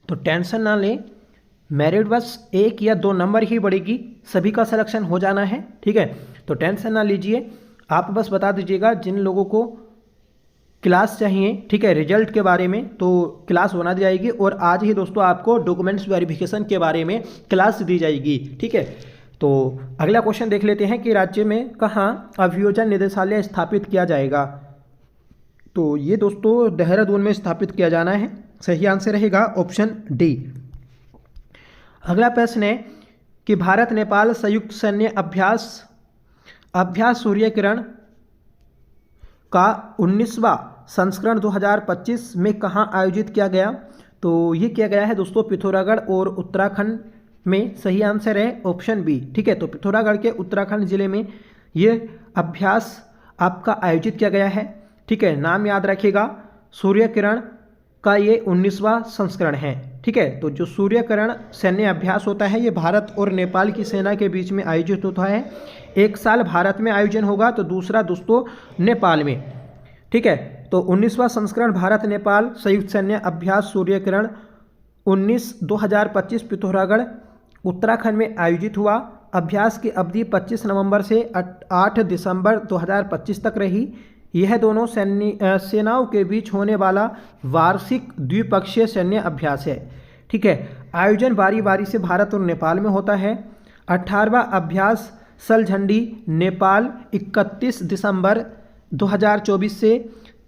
तो टेंशन ना लें, मेरिट बस 1 या 2 नंबर ही बढ़ेगी, सभी का सिलेक्शन हो जाना है। ठीक है, तो टेंशन ना लीजिए, आप बस बता दीजिएगा जिन लोगों को क्लास चाहिए, ठीक है, रिजल्ट के बारे में, तो क्लास बना दी जाएगी। और आज ही दोस्तों आपको डॉक्यूमेंट्स वेरिफिकेशन के बारे में क्लास दी जाएगी। ठीक है, तो अगला क्वेश्चन देख लेते हैं कि राज्य में कहाँ अभियोजन निदेशालय स्थापित किया जाएगा। तो ये दोस्तों देहरादून में स्थापित किया जाना है। सही आंसर रहेगा ऑप्शन डी। अगला प्रश्न है कि भारत नेपाल संयुक्त सैन्य अभ्यास सूर्य किरण का 19वां संस्करण 2025 में कहाँ आयोजित किया गया। तो ये किया गया है दोस्तों पिथौरागढ़ और उत्तराखंड में। सही आंसर है ऑप्शन बी। ठीक है, तो पिथौरागढ़ के उत्तराखंड जिले में ये अभ्यास आपका आयोजित किया गया है। ठीक है, नाम याद रखिएगा, सूर्य किरण का ये 19वां संस्करण है। ठीक है, तो जो सूर्य किरण सैन्य अभ्यास होता है ये भारत और नेपाल की सेना के बीच में आयोजित होता है। एक साल भारत में आयोजन होगा तो दूसरा दोस्तों नेपाल में। ठीक है, तो 19वां संस्करण भारत नेपाल संयुक्त सैन्य अभ्यास सूर्य किरण 2025 पिथौरागढ़ उत्तराखंड में आयोजित हुआ। अभ्यास की अवधि 25 नवंबर से 8 दिसंबर 2025 तक रही। यह दोनों सेनाओं के बीच होने वाला वार्षिक द्विपक्षीय सैन्य अभ्यास है। ठीक है, आयोजन बारी बारी से भारत और नेपाल में होता है। 18वां अभ्यास सलझंडी नेपाल 31 दिसंबर 2024 से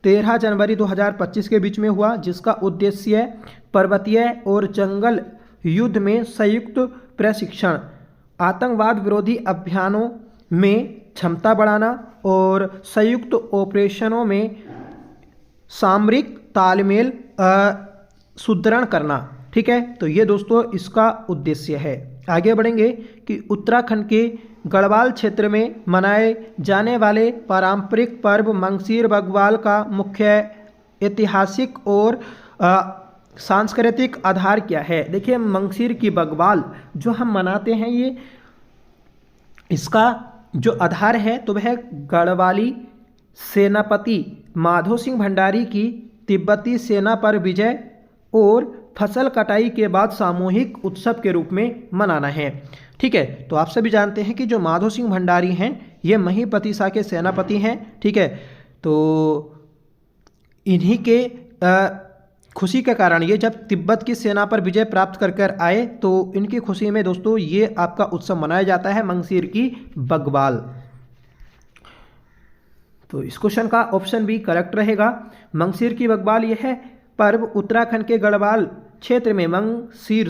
13 जनवरी 2025 के बीच में हुआ, जिसका उद्देश्य पर्वतीय और जंगल युद्ध में संयुक्त प्रशिक्षण, आतंकवाद विरोधी अभियानों में क्षमता बढ़ाना और संयुक्त ऑपरेशनों में सामरिक तालमेल सुदृढ़ करना। ठीक है, तो ये दोस्तों इसका उद्देश्य है। आगे बढ़ेंगे कि उत्तराखंड के गढ़वाल क्षेत्र में मनाए जाने वाले पारंपरिक पर्व मंगसीर बग्वाल का मुख्य ऐतिहासिक और सांस्कृतिक आधार क्या है। देखिए, मंगसीर की बग्वाल जो हम मनाते हैं, ये इसका जो आधार है तो वह गढ़वाली सेनापति माधो सिंह भंडारी की तिब्बती सेना पर विजय और फसल कटाई के बाद सामूहिक उत्सव के रूप में मनाना है। ठीक है, तो आप सभी जानते हैं कि जो माधो सिंह भंडारी हैं ये महिपतिसा के सेनापति हैं। ठीक है, तो इन्हीं के खुशी के कारण ये जब तिब्बत की सेना पर विजय प्राप्त कर आए तो इनकी खुशी में दोस्तों ये आपका उत्सव मनाया जाता है मंगसीर की बग्वाल। तो इस क्वेश्चन का ऑप्शन बी करेक्ट रहेगा। मंगसीर की बग्वाल यह पर्व उत्तराखंड के गढ़वाल क्षेत्र में मंगसीर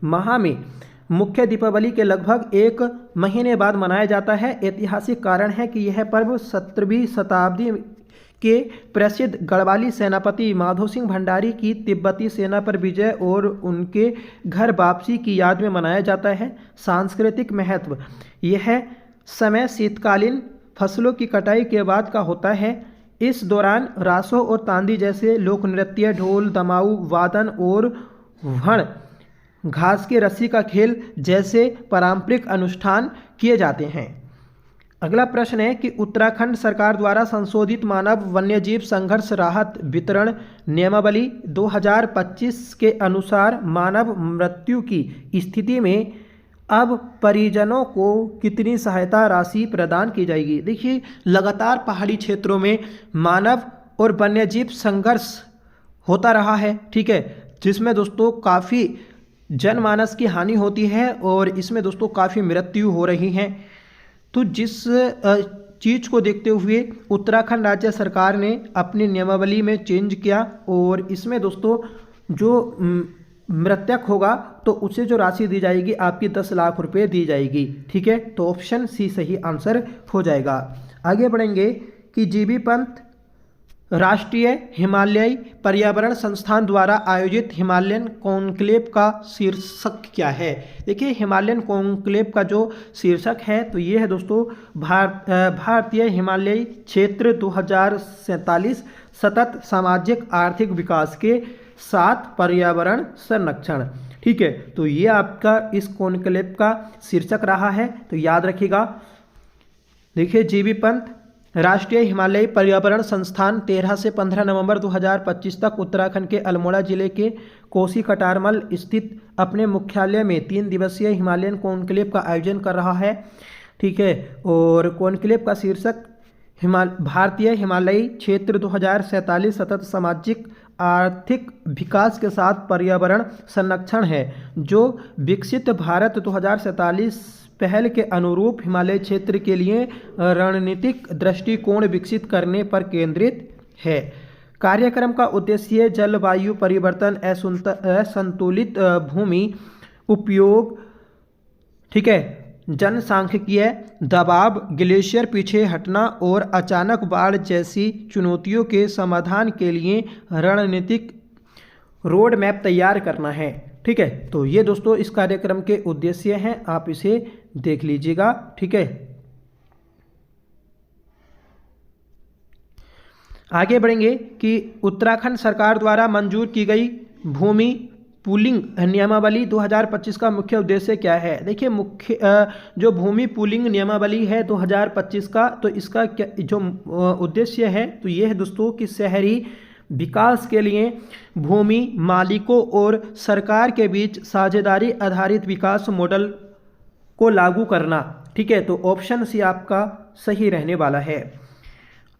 माह में मुख्य दीपावली के लगभग 1 महीने बाद मनाया जाता है। ऐतिहासिक कारण है कि यह पर्व 17वीं शताब्दी के प्रसिद्ध गढ़वाली सेनापति माधो सिंह भंडारी की तिब्बती सेना पर विजय और उनके घर वापसी की याद में मनाया जाता है। सांस्कृतिक महत्व, यह समय शीतकालीन फसलों की कटाई के बाद का होता है। इस दौरान रासो और तांदी जैसे लोक नृत्य, ढोल, दमाऊ वादन और वण, घास की रस्सी का खेल जैसे पारंपरिक अनुष्ठान किए जाते हैं। अगला प्रश्न है कि उत्तराखंड सरकार द्वारा संशोधित मानव वन्यजीव संघर्ष राहत वितरण नियमावली 2025 के अनुसार मानव मृत्यु की स्थिति में अब परिजनों को कितनी सहायता राशि प्रदान की जाएगी। देखिए, लगातार पहाड़ी क्षेत्रों में मानव और वन्यजीव संघर्ष होता रहा है। ठीक है, जिसमें दोस्तों काफ़ी जनमानस की हानि होती है और इसमें दोस्तों काफ़ी मृत्यु हो रही हैं। तो जिस चीज़ को देखते हुए उत्तराखंड राज्य सरकार ने अपनी नियमावली में चेंज किया और इसमें दोस्तों जो मृतक होगा तो उसे जो राशि दी जाएगी आपकी 10 लाख रुपए दी जाएगी। ठीक है, तो ऑप्शन सी सही आंसर हो जाएगा। आगे बढ़ेंगे कि जीबी पंत राष्ट्रीय हिमालयी पर्यावरण संस्थान द्वारा आयोजित हिमालयन कॉन्क्लेव का शीर्षक क्या है। देखिए, हिमालयन कॉन्क्लेव का जो शीर्षक है तो ये है दोस्तों भारतीय हिमालयी क्षेत्र 2047 सतत सामाजिक आर्थिक विकास के साथ पर्यावरण संरक्षण। ठीक है, तो ये आपका इस कॉन्क्लेव का शीर्षक रहा है, तो याद रखिएगा। देखिए, जीबी पंत राष्ट्रीय हिमालयी पर्यावरण संस्थान 13 से 15 नवंबर 2025 तक उत्तराखंड के अल्मोड़ा जिले के कोसी कटारमल स्थित अपने मुख्यालय में 3 दिवसीय हिमालयन कॉन्क्लेव का आयोजन कर रहा है। ठीक है, और कॉन्क्लेव का शीर्षक भारतीय हिमालयी क्षेत्र 2047 सतत सामाजिक आर्थिक विकास के साथ पर्यावरण संरक्षण है, जो विकसित भारत 2047 पहल के अनुरूप हिमालय क्षेत्र के लिए रणनीतिक दृष्टिकोण विकसित करने पर केंद्रित है। कार्यक्रम का उद्देश्य जलवायु परिवर्तन, असंतुलित भूमि उपयोग, ठीक है, जनसांख्यिकीय दबाव, ग्लेशियर पीछे हटना और अचानक बाढ़ जैसी चुनौतियों के समाधान के लिए रणनीतिक रोड मैप तैयार करना है। ठीक है, तो ये दोस्तों इस कार्यक्रम के उद्देश्य हैं, आप इसे देख लीजिएगा। ठीक है, आगे बढ़ेंगे कि उत्तराखंड सरकार द्वारा मंजूर की गई भूमि पूलिंग नियमावली 2025 का मुख्य उद्देश्य क्या है। देखिए, मुख्य जो भूमि पूलिंग नियमावली है 2025 का, तो इसका क्या जो उद्देश्य है तो ये है दोस्तों कि शहरी विकास के लिए भूमि मालिकों और सरकार के बीच साझेदारी आधारित विकास मॉडल को लागू करना। ठीक है, तो ऑप्शन सी आपका सही रहने वाला है।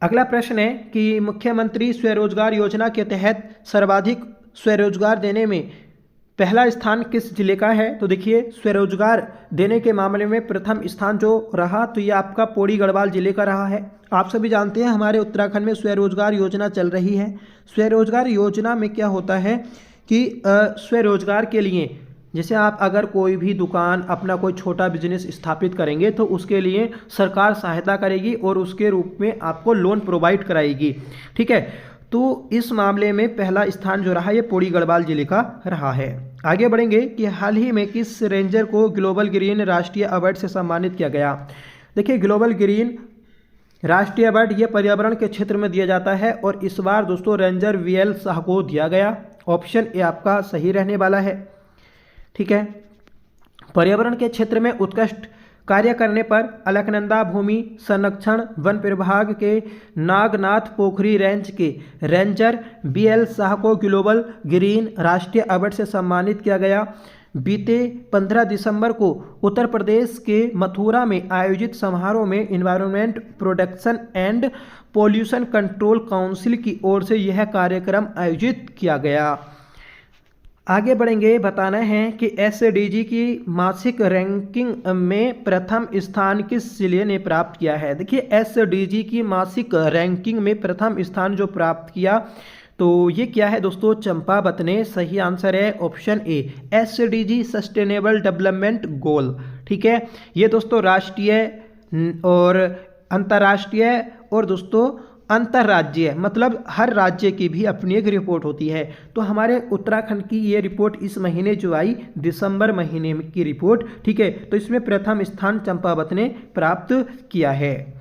अगला प्रश्न है कि मुख्यमंत्री स्वरोजगार योजना के तहत सर्वाधिक स्वरोजगार देने में पहला स्थान किस जिले का है। तो देखिए, स्वरोजगार देने के मामले में प्रथम स्थान जो रहा तो ये आपका पौड़ी गढ़वाल जिले का रहा है। आप सभी जानते हैं हमारे उत्तराखंड में स्वरोजगार योजना चल रही है। स्वरोजगार योजना में क्या होता है कि स्वरोजगार के लिए जैसे आप अगर कोई भी दुकान, अपना कोई छोटा बिजनेस स्थापित करेंगे तो उसके लिए सरकार सहायता करेगी और उसके रूप में आपको लोन प्रोवाइड कराएगी। ठीक है, तो इस मामले में पहला स्थान जो रहा ये पौड़ी गढ़वाल जिले का रहा है। आगे बढ़ेंगे कि हाल ही में किस रेंजर को ग्लोबल ग्रीन राष्ट्रीय अवार्ड से सम्मानित किया गया। देखिए, ग्लोबल ग्रीन राष्ट्रीय अवार्ड ये पर्यावरण के क्षेत्र में दिया जाता है और इस बार दोस्तों रेंजर वीएल साह को दिया गया। ऑप्शन ए आपका सही रहने वाला है। ठीक है, पर्यावरण के क्षेत्र में उत्कृष्ट कार्य करने पर अलकनंदा भूमि संरक्षण वन विभाग के नागनाथ पोखरी रेंज के रेंजर बीएल साह को ग्लोबल ग्रीन राष्ट्रीय अवार्ड से सम्मानित किया गया। बीते 15 दिसंबर को उत्तर प्रदेश के मथुरा में आयोजित समारोह में environment protection and pollution control council की ओर से यह कार्यक्रम आयोजित किया गया। आगे बढ़ेंगे, बताना है कि एसडीजी की मासिक रैंकिंग में प्रथम स्थान किस जिले ने प्राप्त किया है। देखिए, एसडीजी की मासिक रैंकिंग में प्रथम स्थान जो प्राप्त किया तो ये क्या है दोस्तों, चंपावत ने। सही आंसर है option A, SDG sustainable development goal. ठीक है, ये दोस्तों राष्ट्रीय और अंतर्राष्ट्रीय और दोस्तों अंतर्राज्यीय, मतलब हर राज्य की भी अपनी एक रिपोर्ट होती है। तो हमारे उत्तराखंड की ये रिपोर्ट इस महीने जो आई, दिसंबर महीने की रिपोर्ट। ठीक है, तो इसमें प्रथम स्थान चंपावत ने प्राप्त किया है।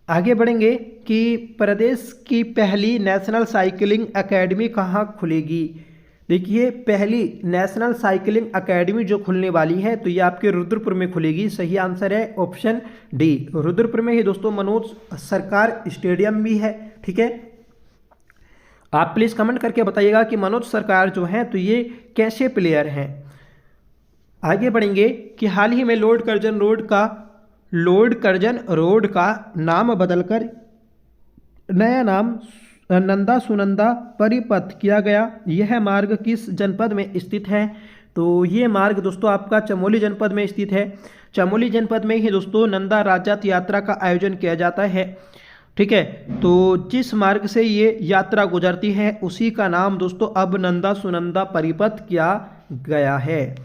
आगे बढ़ेंगे कि प्रदेश की पहली नेशनल साइकिलिंग एकेडमी कहाँ खुलेगी। देखिए, पहली नेशनल साइकिलिंग एकेडमी जो खुलने वाली है तो ये आपके रुद्रपुर में खुलेगी। सही आंसर है ऑप्शन डी, रुद्रपुर में ही दोस्तों मनोज सरकार स्टेडियम भी है। ठीक है, आप प्लीज कमेंट करके बताइएगा कि मनोज सरकार जो हैं तो ये कैसे प्लेयर हैं। आगे बढ़ेंगे कि हाल ही में लॉर्ड कर्जन रोड का नाम बदलकर नया नाम नंदा सुनंदा परिपथ किया गया। यह मार्ग किस जनपद में स्थित है। तो ये मार्ग दोस्तों आपका चमोली जनपद में स्थित है। चमोली जनपद में ही दोस्तों नंदा राजात यात्रा का आयोजन किया जाता है। ठीक है, तो जिस मार्ग से ये यात्रा गुजरती है उसी का नाम दोस्तों अब नंदा सुनंदा परिपथ किया गया है।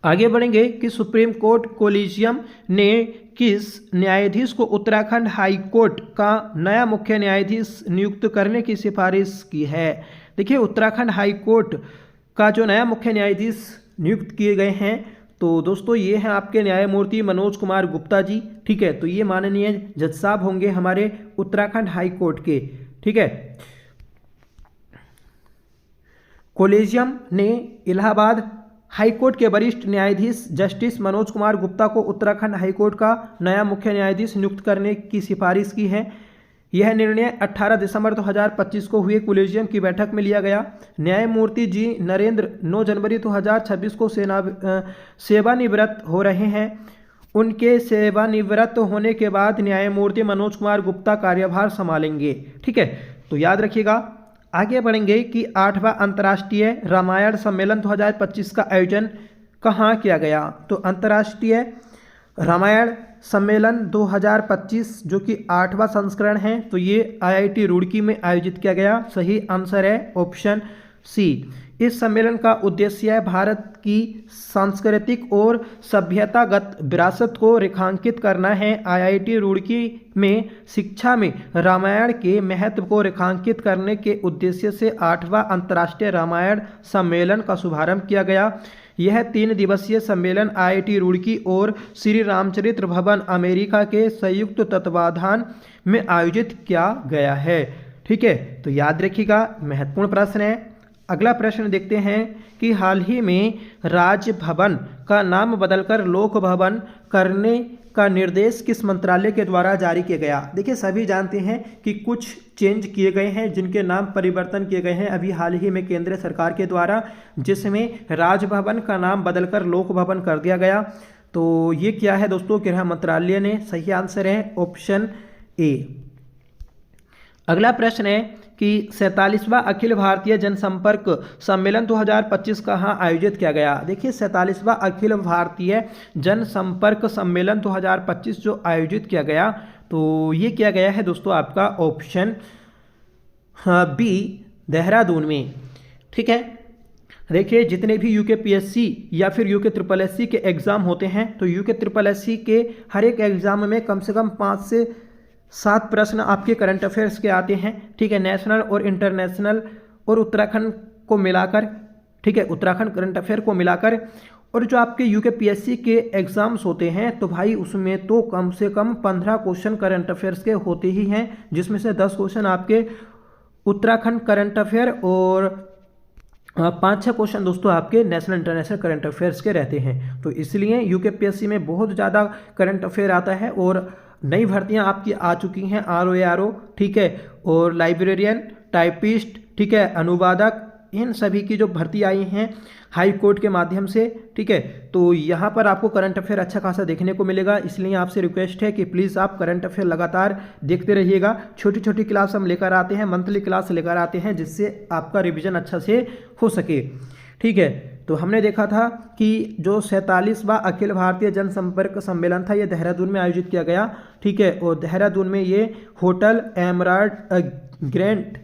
आगे बढ़ेंगे कि सुप्रीम कोर्ट कोलिजियम ने किस न्यायाधीश को उत्तराखंड हाई कोर्ट का नया मुख्य न्यायाधीश नियुक्त करने की सिफारिश की है। देखिए, उत्तराखंड हाई कोर्ट का जो नया मुख्य न्यायाधीश नियुक्त किए गए हैं तो दोस्तों ये हैं आपके न्यायमूर्ति मनोज कुमार गुप्ता जी। ठीक है, तो ये माननीय जज साहब होंगे हमारे उत्तराखंड हाई कोर्ट के। ठीक है, कोलिजियम ने इलाहाबाद हाईकोर्ट के वरिष्ठ न्यायाधीश जस्टिस मनोज कुमार गुप्ता को उत्तराखंड हाईकोर्ट का नया मुख्य न्यायाधीश नियुक्त करने की सिफारिश की है। यह निर्णय 18 दिसंबर 2025 को हुए कोलेजियम की बैठक में लिया गया। न्यायमूर्ति जी नरेंद्र 9 जनवरी 2026 को सेवानिवृत्त हो रहे हैं। उनके सेवानिवृत्त होने के बाद न्यायमूर्ति मनोज कुमार गुप्ता कार्यभार संभालेंगे। ठीक है, तो याद रखिएगा। आगे बढ़ेंगे कि 8वां अंतर्राष्ट्रीय रामायण सम्मेलन 2025 का आयोजन कहाँ किया गया। तो अंतर्राष्ट्रीय रामायण सम्मेलन 2025 जो कि 8वां संस्करण है, तो ये IIT रुड़की में आयोजित किया गया। सही आंसर है ऑप्शन सी। इस सम्मेलन का उद्देश्य है भारत की सांस्कृतिक और सभ्यतागत विरासत को रेखांकित करना है। IIT रुड़की में शिक्षा में रामायण के महत्व को रेखांकित करने के उद्देश्य से 8वां अंतर्राष्ट्रीय रामायण सम्मेलन का शुभारंभ किया गया। यह 3 दिवसीय सम्मेलन IIT रुड़की और श्री रामचरित्र भवन अमेरिका के संयुक्त तत्वाधान में आयोजित किया गया है। ठीक है, तो याद रखिएगा, महत्वपूर्ण प्रश्न है। अगला प्रश्न देखते हैं कि हाल ही में राजभवन का नाम बदलकर लोक भवन करने का निर्देश किस मंत्रालय के द्वारा जारी किया गया। देखिए, सभी जानते हैं कि कुछ चेंज किए गए हैं, जिनके नाम परिवर्तन किए गए हैं अभी हाल ही में केंद्र सरकार के द्वारा, जिसमें राजभवन का नाम बदलकर लोक भवन कर दिया गया। तो ये क्या है दोस्तों, गृह मंत्रालय ने। सही आंसर है ऑप्शन ए। अगला प्रश्न है कि 47वां अखिल भारतीय जनसंपर्क सम्मेलन 2025 कहाँ आयोजित किया गया। देखिए, 47वां अखिल भारतीय जनसंपर्क सम्मेलन 2025 जो आयोजित किया गया, तो ये किया गया है दोस्तों आपका ऑप्शन बी, देहरादून में। ठीक है, देखिए, जितने भी UKPSC या फिर UKSSC के एग्ज़ाम होते हैं, तो UKSSC के हर एक एग्ज़ाम में कम से कम 5 से 7 प्रश्न आपके करंट अफेयर्स के आते हैं। ठीक है, नेशनल और इंटरनेशनल और उत्तराखंड को मिलाकर। ठीक है, उत्तराखंड करंट अफेयर को मिलाकर। और जो आपके UKPSC के एग्ज़ाम्स होते हैं, तो भाई उसमें तो कम से कम 15 क्वेश्चन करंट अफेयर्स के होते ही हैं, जिसमें से 10 क्वेश्चन आपके उत्तराखंड करंट अफेयर और 5-6 क्वेश्चन दोस्तों आपके नेशनल इंटरनेशनल करंट अफेयर्स के रहते हैं। तो इसलिए UKPSC में बहुत ज़्यादा करंट अफेयर आता है और नई भर्तियां आपकी आ चुकी हैं, RO, ठीक है, और लाइब्रेरियन, टाइपिस्ट, ठीक है, अनुवादक, इन सभी की जो भर्ती आई हैं हाई कोर्ट के माध्यम से। ठीक है, तो यहाँ पर आपको करंट अफेयर अच्छा खासा देखने को मिलेगा। इसलिए आपसे रिक्वेस्ट है कि प्लीज़ आप करंट अफेयर लगातार देखते रहिएगा। छोटी छोटी क्लास हम लेकर आते हैं, मंथली क्लास लेकर आते हैं, जिससे आपका रिविजन अच्छा से हो सके। ठीक है, तो हमने देखा था कि जो 47वां अखिल भारतीय जनसंपर्क सम्मेलन था, ये देहरादून में आयोजित किया गया। ठीक है, और देहरादून में ये होटल एमराल्ड ग्रैंड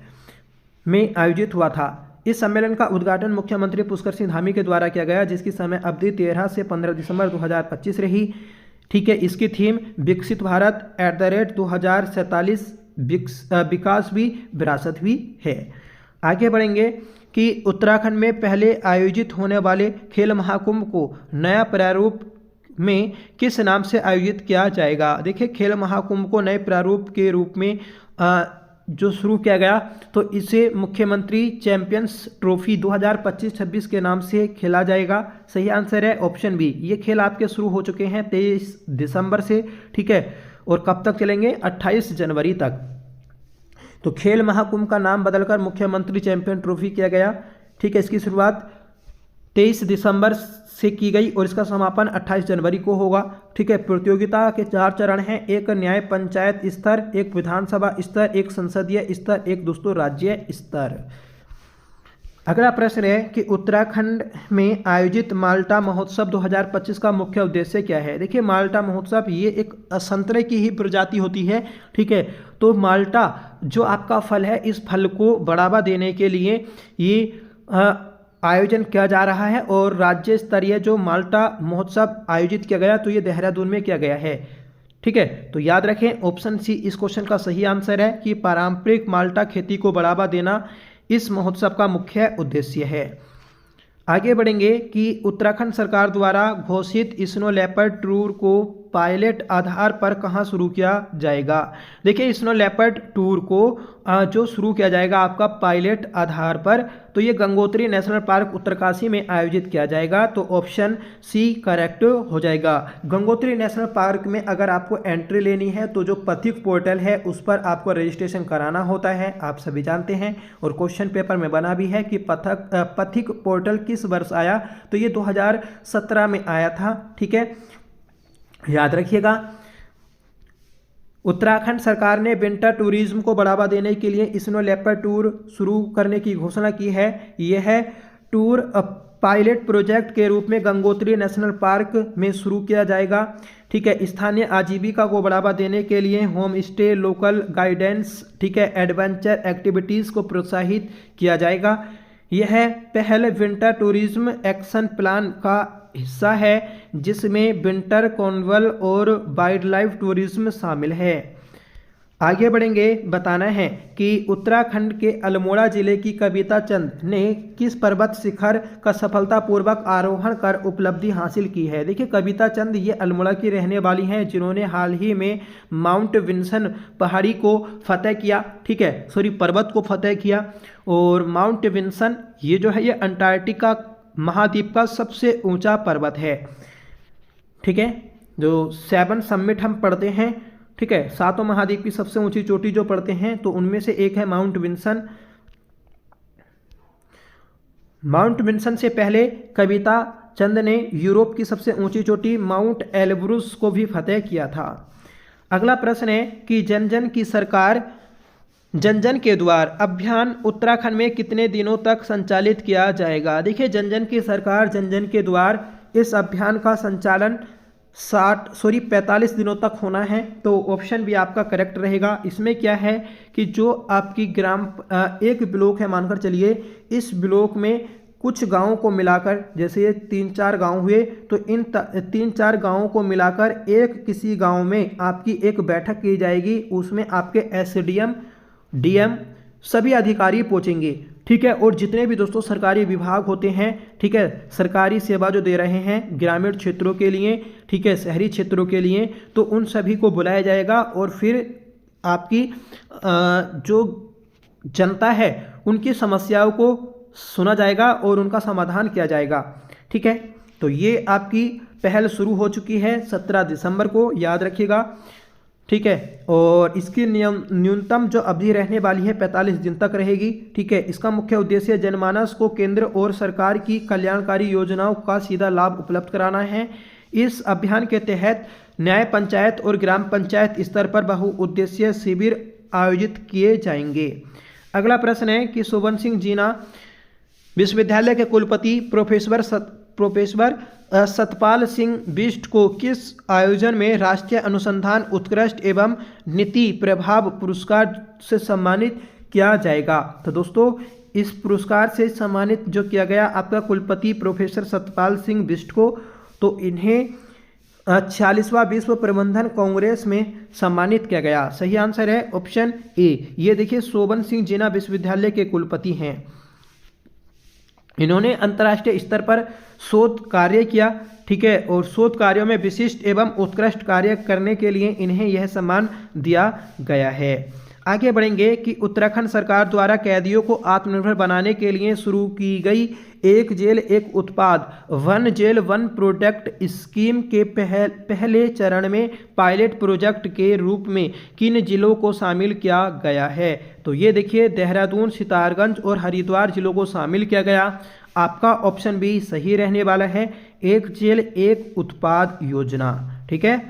में आयोजित हुआ था। इस सम्मेलन का उद्घाटन मुख्यमंत्री पुष्कर सिंह धामी के द्वारा किया गया, जिसकी समय अवधि 13 से 15 दिसंबर 2025 रही। ठीक है, इसकी थीम विकसित भारत @2047 विकास भी विरासत भी है। आगे बढ़ेंगे कि उत्तराखंड में पहले आयोजित होने वाले खेल महाकुंभ को नया प्रारूप में किस नाम से आयोजित किया जाएगा। देखिए, खेल महाकुंभ को नए प्रारूप के रूप में जो शुरू किया गया, तो इसे मुख्यमंत्री चैंपियंस ट्रॉफी 2025-26 के नाम से खेला जाएगा। सही आंसर है ऑप्शन बी। ये खेल आपके शुरू हो चुके हैं 23 दिसंबर से। ठीक है, और कब तक चलेंगे, 28 जनवरी तक। तो खेल महाकुंभ का नाम बदलकर मुख्यमंत्री चैंपियन ट्रॉफी किया गया। ठीक है, इसकी शुरुआत 23 दिसंबर से की गई और इसका समापन 28 जनवरी को होगा। ठीक है, प्रतियोगिता के 4 चरण हैं, एक न्याय पंचायत स्तर, एक विधानसभा स्तर, एक संसदीय स्तर, एक दोस्तों राज्य स्तर। अगला प्रश्न है कि उत्तराखंड में आयोजित माल्टा महोत्सव 2025 का मुख्य उद्देश्य क्या है। देखिए, माल्टा महोत्सव ये एक संतरे की ही प्रजाति होती है। ठीक है, तो माल्टा जो आपका फल है, इस फल को बढ़ावा देने के लिए ये आयोजन किया जा रहा है और राज्य स्तरीय जो माल्टा महोत्सव आयोजित किया गया, तो ये देहरादून में किया गया है। ठीक है, तो याद रखें ऑप्शन सी इस क्वेश्चन का सही आंसर है कि पारंपरिक माल्टा खेती को बढ़ावा देना इस महोत्सव का मुख्य उद्देश्य है। आगे बढ़ेंगे कि उत्तराखंड सरकार द्वारा घोषित स्नो लेपर्ड टूर को पायलट आधार पर कहाँ शुरू किया जाएगा? देखिए स्नो लेपर्ड टूर को जो शुरू किया जाएगा आपका पायलट आधार पर, तो ये गंगोत्री नेशनल पार्क उत्तरकाशी में आयोजित किया जाएगा। तो ऑप्शन सी करेक्ट हो जाएगा। गंगोत्री नेशनल पार्क में अगर आपको एंट्री लेनी है तो जो पथिक पोर्टल है उस पर आपको रजिस्ट्रेशन कराना होता है, आप सभी जानते हैं। और क्वेश्चन पेपर में बना भी है कि पथिक पोर्टल किस वर्ष आया, तो ये 2017 में आया था। ठीक है, याद रखिएगा। उत्तराखंड सरकार ने विंटर टूरिज्म को बढ़ावा देने के लिए स्नो लेपर्ड टूर शुरू करने की घोषणा की है। यह टूर पायलट प्रोजेक्ट के रूप में गंगोत्री नेशनल पार्क में शुरू किया जाएगा। ठीक है, स्थानीय आजीविका को बढ़ावा देने के लिए होम स्टे, लोकल गाइडेंस, ठीक है, एडवेंचर एक्टिविटीज़ को प्रोत्साहित किया जाएगा। यह पहल विंटर टूरिज्म एक्शन प्लान का हिस्सा है जिसमें विंटर कार्निवल और वाइल्ड लाइफ टूरिज्म शामिल है। आगे बढ़ेंगे, बताना है कि उत्तराखंड के अल्मोड़ा जिले की कविता चंद ने किस पर्वत शिखर का सफलतापूर्वक आरोहण कर उपलब्धि हासिल की है? देखिए कविता चंद ये अल्मोड़ा की रहने वाली हैं जिन्होंने हाल ही में माउंट विंसन पहाड़ी को फतेह किया। ठीक है, सॉरी, पर्वत को फतेह किया। और माउंट विंसन ये जो है ये अंटार्कटिका महाद्वीप का सबसे ऊंचा पर्वत है। ठीक है, जो 7 समिट हम पढ़ते हैं, ठीक है, 7 महाद्वीप की सबसे ऊंची चोटी जो पढ़ते हैं तो उनमें से एक है माउंट विंसन। माउंट विंसन से पहले कविता चंद ने यूरोप की सबसे ऊंची चोटी माउंट एलब्रुस को भी फतेह किया था। अगला प्रश्न है कि जन जन की सरकार जन जन के द्वार अभियान उत्तराखंड में कितने दिनों तक संचालित किया जाएगा? देखिए जन जन की सरकार जन जन के द्वार इस अभियान का संचालन 45 दिनों तक होना है। तो ऑप्शन भी आपका करेक्ट रहेगा। इसमें क्या है कि जो आपकी एक ब्लॉक है मानकर चलिए, इस ब्लॉक में कुछ गांवों को मिलाकर, जैसे ये 3-4 गांव हुए, तो इन 3-4 गांवों को मिलाकर एक किसी गांव में आपकी एक बैठक की जाएगी। उसमें आपके एसडीएम, डीएम सभी अधिकारी पहुंचेंगे। ठीक है, और जितने भी दोस्तों सरकारी विभाग होते हैं, ठीक है, सरकारी सेवा जो दे रहे हैं ग्रामीण क्षेत्रों के लिए, ठीक है, शहरी क्षेत्रों के लिए, तो उन सभी को बुलाया जाएगा और फिर आपकी जो जनता है उनकी समस्याओं को सुना जाएगा और उनका समाधान किया जाएगा। ठीक है, तो ये आपकी पहल शुरू हो चुकी है 17 दिसंबर को, याद रखिएगा। ठीक है, और इसकी न्यूनतम जो अवधि रहने वाली है 45 दिन तक रहेगी। ठीक है, इसका मुख्य उद्देश्य जनमानस को केंद्र और सरकार की कल्याणकारी योजनाओं का सीधा लाभ उपलब्ध कराना है। इस अभियान के तहत न्याय पंचायत और ग्राम पंचायत स्तर पर बहुउद्देशीय शिविर आयोजित किए जाएंगे। अगला प्रश्न है कि सोबन सिंह जीना विश्वविद्यालय के कुलपति प्रोफेसर सतपाल सिंह बिष्ट को किस आयोजन में राष्ट्रीय अनुसंधान उत्कृष्ट एवं नीति प्रभाव पुरस्कार से सम्मानित किया जाएगा? तो दोस्तों इस पुरस्कार से सम्मानित जो किया गया आपका कुलपति प्रोफेसर सतपाल सिंह बिष्ट को, तो इन्हें 46वां विश्व प्रबंधन कांग्रेस में सम्मानित किया गया। सही आंसर है ऑप्शन ए। ये देखिए सोबन सिंह जीना विश्वविद्यालय के कुलपति हैं। इन्होंने अंतर्राष्ट्रीय स्तर पर शोध कार्य किया। ठीक है, और शोध कार्यों में विशिष्ट एवं उत्कृष्ट कार्य करने के लिए इन्हें यह सम्मान दिया गया है। आगे बढ़ेंगे कि उत्तराखंड सरकार द्वारा कैदियों को आत्मनिर्भर बनाने के लिए शुरू की गई एक जेल एक उत्पाद one jail one product scheme के पहले चरण में पायलट प्रोजेक्ट के रूप में किन जिलों को शामिल किया गया है? तो ये देखिए देहरादून, सितारगंज और हरिद्वार जिलों को शामिल किया गया। आपका ऑप्शन बी सही रहने वाला है, एक जेल एक उत्पाद योजना। ठीक है,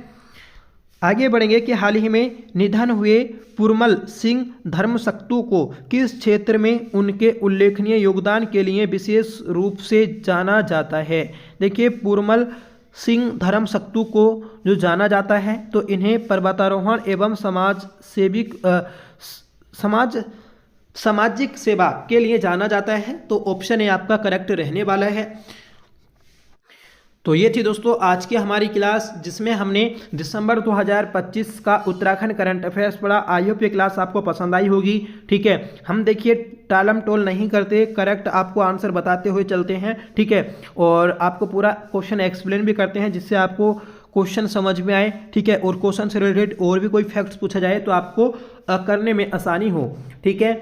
आगे बढ़ेंगे कि हाल ही में निधन हुए पुरमल सिंह धर्मसक्तू को किस क्षेत्र में उनके उल्लेखनीय योगदान के लिए विशेष रूप से जाना जाता है? देखिए पुरमल सिंह धर्मसक्तू को जो जाना जाता है तो इन्हें पर्वतारोहण एवं सामाजिक सेवा के लिए जाना जाता है। तो ऑप्शन ए आपका करेक्ट रहने वाला है। तो ये थी दोस्तों आज की हमारी क्लास जिसमें हमने दिसंबर 2025 का उत्तराखंड करंट अफेयर्स पढ़ा। आई होप ये क्लास आपको पसंद आई होगी। ठीक है, हम देखिए टालम टोल नहीं करते, करेक्ट आपको आंसर बताते हुए चलते हैं। ठीक है, और आपको पूरा क्वेश्चन एक्सप्लेन भी करते हैं जिससे आपको क्वेश्चन समझ में आए, ठीक है, और क्वेश्चन से रिलेटेड और भी कोई फैक्ट्स पूछा जाए तो आपको करने में आसानी हो, ठीक है।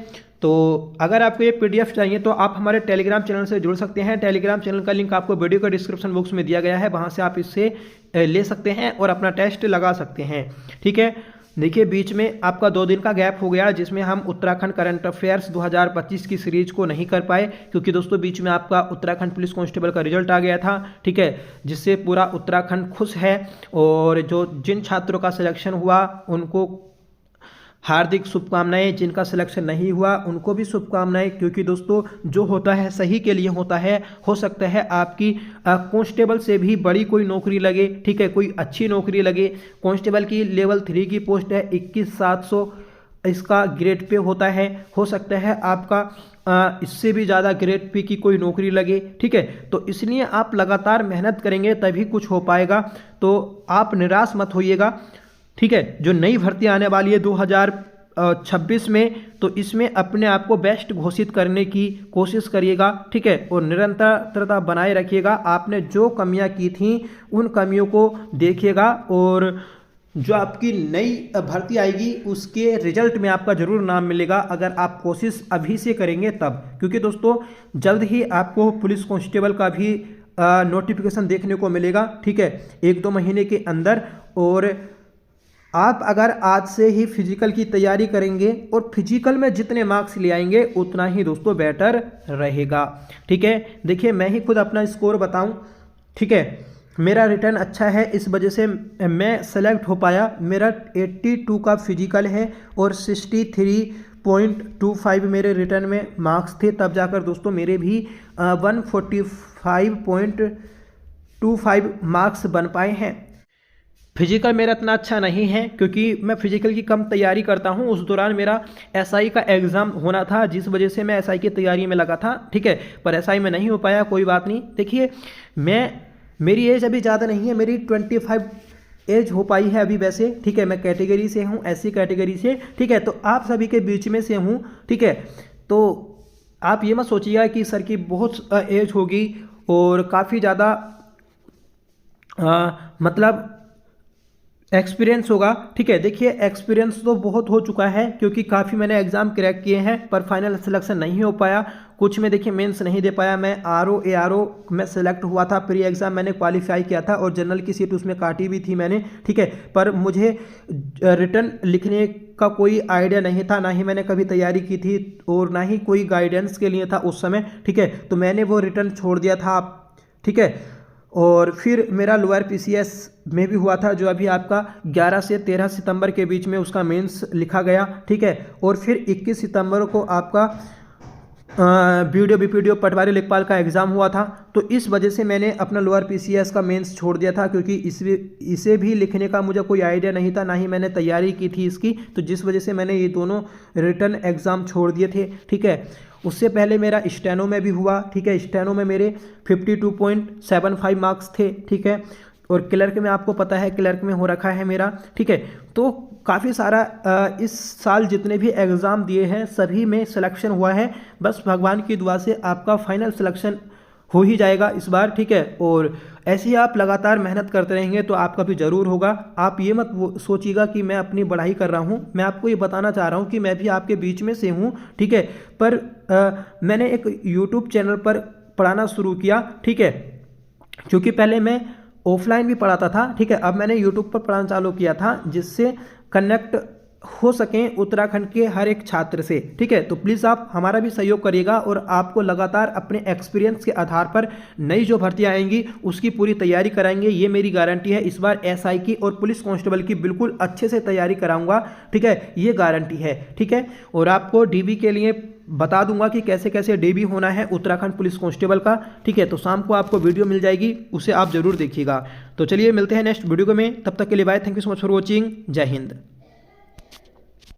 तो अगर आपको ये पीडीएफ चाहिए तो आप हमारे टेलीग्राम चैनल से जुड़ सकते हैं। टेलीग्राम चैनल का लिंक आपको वीडियो का डिस्क्रिप्शन बॉक्स में दिया गया है, वहाँ से आप इससे ले सकते हैं और अपना टेस्ट लगा सकते हैं, ठीक है। देखिए बीच में आपका 2 दिन का गैप हो गया जिसमें हम उत्तराखंड करंट अफेयर्स 2025 की सीरीज को नहीं कर पाए, क्योंकि दोस्तों बीच में आपका उत्तराखंड पुलिस कांस्टेबल का रिजल्ट आ गया था, ठीक है, जिससे पूरा उत्तराखंड खुश है। और जिन छात्रों का सिलेक्शन हुआ उनको हार्दिक शुभकामनाएं, जिनका सिलेक्शन नहीं हुआ उनको भी शुभकामनाएं, क्योंकि दोस्तों जो होता है सही के लिए होता है। हो सकता है आपकी कांस्टेबल से भी बड़ी कोई नौकरी लगे, ठीक है, कोई अच्छी नौकरी लगे। कांस्टेबल की लेवल 3 की पोस्ट है, 21,700 इसका ग्रेड पे होता है। हो सकता है आपका इससे भी ज़्यादा ग्रेड पे की कोई नौकरी लगे, ठीक है। तो इसलिए आप लगातार मेहनत करेंगे तभी कुछ हो पाएगा, तो आप निराश मत होइएगा, ठीक है। जो नई भर्ती आने वाली है 2026 में, तो इसमें अपने आप को बेस्ट घोषित करने की कोशिश करिएगा, ठीक है, और निरंतरता बनाए रखिएगा। आपने जो कमियां की थी उन कमियों को देखिएगा, और जो आपकी नई भर्ती आएगी उसके रिजल्ट में आपका जरूर नाम मिलेगा, अगर आप कोशिश अभी से करेंगे तब। क्योंकि दोस्तों जल्द ही आपको पुलिस कांस्टेबल का भी नोटिफिकेशन देखने को मिलेगा, ठीक है, 1-2 महीने के अंदर। और आप अगर आज से ही फिजिकल की तैयारी करेंगे और फिजिकल में जितने मार्क्स ले आएंगे उतना ही दोस्तों बेटर रहेगा, ठीक है। देखिए मैं ही खुद अपना स्कोर बताऊं, ठीक है, मेरा रिटर्न अच्छा है, इस वजह से मैं सेलेक्ट हो पाया। मेरा 82 का फिजिकल है और 63.25 मेरे रिटर्न में मार्क्स थे, तब जाकर दोस्तों मेरे भी 145.25 मार्क्स बन पाए हैं। फिजिकल मेरा इतना अच्छा नहीं है क्योंकि मैं फिजिकल की कम तैयारी करता हूं। उस दौरान मेरा एसआई का एग्ज़ाम होना था, जिस वजह से मैं एसआई की तैयारी में लगा था, ठीक है, पर एसआई में नहीं हो पाया, कोई बात नहीं। देखिए मेरी एज अभी ज़्यादा नहीं है, मेरी 25 एज हो पाई है अभी वैसे, ठीक है। मैं कैटेगरी से हूँ, एससी कैटेगरी से, ठीक है, तो आप सभी के बीच में से हूँ, ठीक है। तो आप ये मत सोचिएगा कि सर की बहुत एज होगी और काफ़ी ज़्यादा मतलब एक्सपीरियंस होगा, ठीक है। देखिए एक्सपीरियंस तो बहुत हो चुका है क्योंकि काफ़ी मैंने एग्ज़ाम क्रैक किए हैं, पर फाइनल सिलेक्शन नहीं हो पाया। कुछ में देखिए मेंस नहीं दे पाया मैं, ARO में सेलेक्ट हुआ था, प्री एग्ज़ाम मैंने क्वालिफाई किया था और जनरल की सीट उसमें काटी भी थी मैंने, ठीक है। पर मुझे रिटर्न लिखने का कोई आइडिया नहीं था, ना ही मैंने कभी तैयारी की थी और ना ही कोई गाइडेंस के लिए था उस समय, ठीक है। तो मैंने वो रिटर्न छोड़ दिया था, ठीक है। और फिर मेरा लोअर PCS में भी हुआ था, जो अभी आपका 11 से 13 सितंबर के बीच में उसका मेंस लिखा गया, ठीक है। और फिर 21 सितंबर को आपका BPDO पटवारी लेखपाल का एग्ज़ाम हुआ था। तो इस वजह से मैंने अपना लोअर PCS का मेंस छोड़ दिया था, क्योंकि इसे भी लिखने का मुझे कोई आइडिया नहीं था, ना ही मैंने तैयारी की थी इसकी, तो जिस वजह से मैंने ये दोनों रिटर्न एग्ज़ाम छोड़ दिए थे, ठीक है। उससे पहले मेरा स्टेनो में भी हुआ, ठीक है, स्टेनो में मेरे 52.75 मार्क्स थे, ठीक है। और क्लर्क में आपको पता है क्लर्क में हो रखा है मेरा, ठीक है। तो काफ़ी सारा इस साल जितने भी एग्ज़ाम दिए हैं सभी में सिलेक्शन हुआ है, बस भगवान की दुआ से आपका फाइनल सिलेक्शन हो ही जाएगा इस बार, ठीक है। और ऐसे ही आप लगातार मेहनत करते रहेंगे तो आपका भी ज़रूर होगा। आप ये मत सोचिएगा कि मैं अपनी पढ़ाई कर रहा हूँ, मैं आपको ये बताना चाह रहा हूँ कि मैं भी आपके बीच में से हूँ, ठीक है। पर मैंने एक YouTube चैनल पर पढ़ाना शुरू किया, ठीक है, क्योंकि पहले मैं ऑफलाइन भी पढ़ाता था, ठीक है। अब मैंने YouTube पर पढ़ाना चालू किया था जिससे कनेक्ट हो सकें उत्तराखंड के हर एक छात्र से, ठीक है। तो प्लीज़ आप हमारा भी सहयोग करिएगा और आपको लगातार अपने एक्सपीरियंस के आधार पर नई जो भर्तियां आएंगी उसकी पूरी तैयारी कराएंगे, ये मेरी गारंटी है। इस बार SI की और पुलिस कांस्टेबल की बिल्कुल अच्छे से तैयारी कराऊंगा, ठीक है, ये गारंटी है, ठीक है। और आपको DB के लिए बता दूंगा कि कैसे कैसे DB होना है उत्तराखंड पुलिस कांस्टेबल का, ठीक है। तो शाम को आपको वीडियो मिल जाएगी, उसे आप जरूर देखिएगा। तो चलिए मिलते हैं नेक्स्ट वीडियो में, तब तक के लिए bye, thank you so much for watching, Jai Hind.